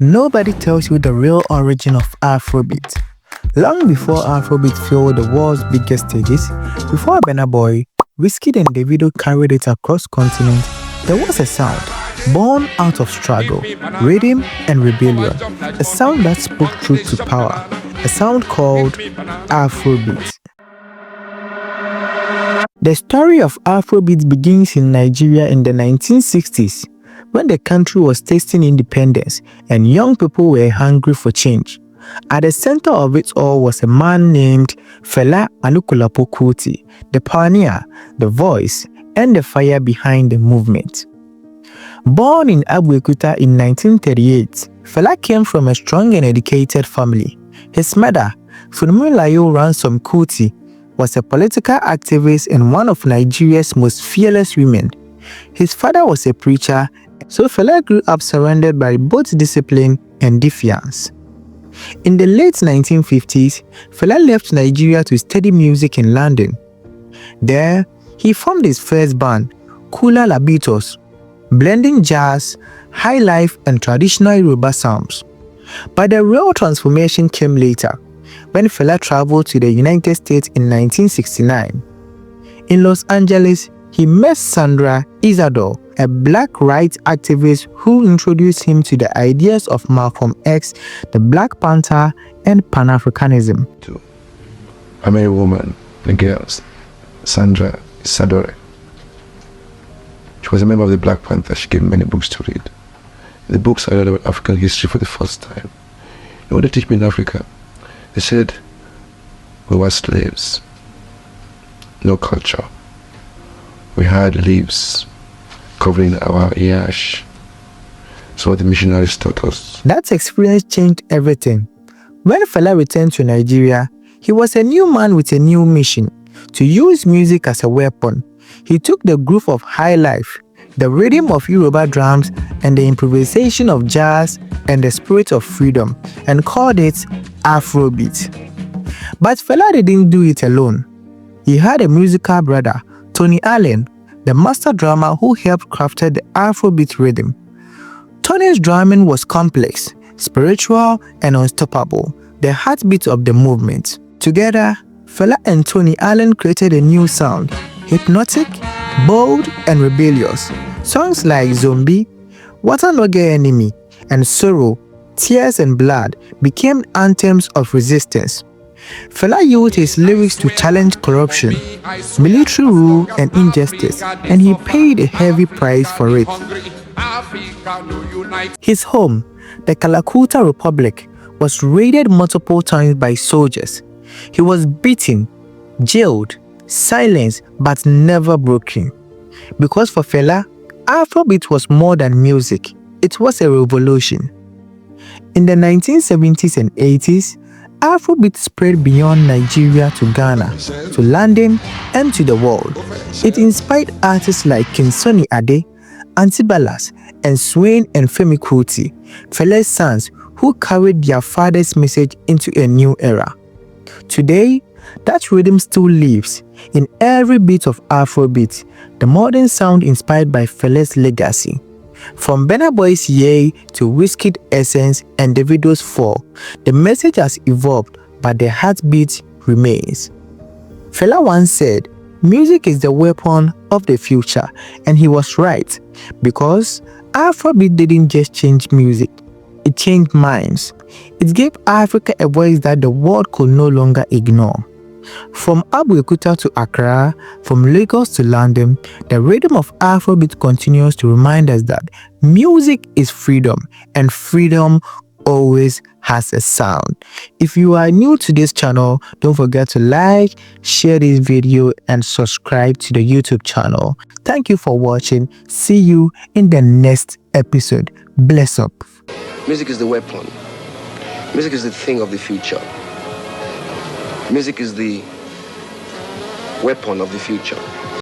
Nobody tells you the real origin of Afrobeat. Long before Afrobeat filled the world's biggest stages, before Burna Boy, Wizkid and Davido carried it across continents, there was a sound born out of struggle, rhythm and rebellion, a sound that spoke truth to power, a sound called Afrobeat. The story of Afrobeat begins in Nigeria in the 1960s, when the country was tasting independence and young people were hungry for change. At the center of it all was a man named Fela Kuti, the pioneer, the voice, and the fire behind the movement. Born in Abeokuta in 1938, Fela came from a strong and educated family. His mother, Funmilayo Ransom Kuti, was a political activist and one of Nigeria's most fearless women. His father was a preacher, so Fela grew up surrounded by both discipline and defiance. In the late 1950s, Fela left Nigeria to study music in London. There, he formed his first band, Kula Labitos, blending jazz, high life, and traditional Yoruba sounds. But the real transformation came later, when Fela traveled to the United States in 1969. In Los Angeles, he met Sandra Isidore, a black rights activist who introduced him to the ideas of Malcolm X, the Black Panther, and Pan-Africanism. I met a woman, a girl, Sandra Isidore. She was a member of the Black Panther. She gave me many books to read. In the books I read about African history for the first time. You know what they teach me in Africa? They said we were slaves, no culture. We had leaves covering our yash. So the missionaries taught us. That experience changed everything. When Fela returned to Nigeria, he was a new man with a new mission, to use music as a weapon. He took the groove of high life, the rhythm of Yoruba drums, and the improvisation of jazz and the spirit of freedom, and called it Afrobeat. But Fela didn't do it alone. He had a musical brother, Tony Allen, the master drummer who helped craft the Afrobeat rhythm. Tony's drumming was complex, spiritual, and unstoppable, the heartbeat of the movement. Together, Fela and Tony Allen created a new sound, hypnotic, bold, and rebellious. Songs like Zombie, Water No Get Enemy, and Sorrow, Tears and Blood became anthems of resistance. Fela used his lyrics to challenge corruption, military rule, and injustice, and he paid a heavy price for it. His home, the Kalakuta Republic, was raided multiple times by soldiers. He was beaten, jailed, silenced, but never broken. Because for Fela, Afrobeat was more than music, it was a revolution. In the 1970s and 80s, Afrobeat spread beyond Nigeria to Ghana, to London, and to the world. It inspired artists like King Sunny Ade, Antibalas, and Swain and Femi Kuti, Fela's sons who carried their father's message into a new era. Today, that rhythm still lives in every beat of Afrobeat, the modern sound inspired by Fela's legacy. From Burna Boy's Yay to Wizkid Essence and Davido's Fall, the message has evolved, but the heartbeat remains. Fela once said, "Music is the weapon of the future," and he was right, because Afrobeat didn't just change music, it changed minds. It gave Africa a voice that the world could no longer ignore. From Abeokuta to Accra, from Lagos to London, the rhythm of Afrobeat continues to remind us that music is freedom, and freedom always has a sound. If you are new to this channel, don't forget to like, share this video, and subscribe to the YouTube channel. Thank you for watching. See you in the next episode. Bless up. Music is the weapon. Music is the thing of the future. Music is the weapon of the future.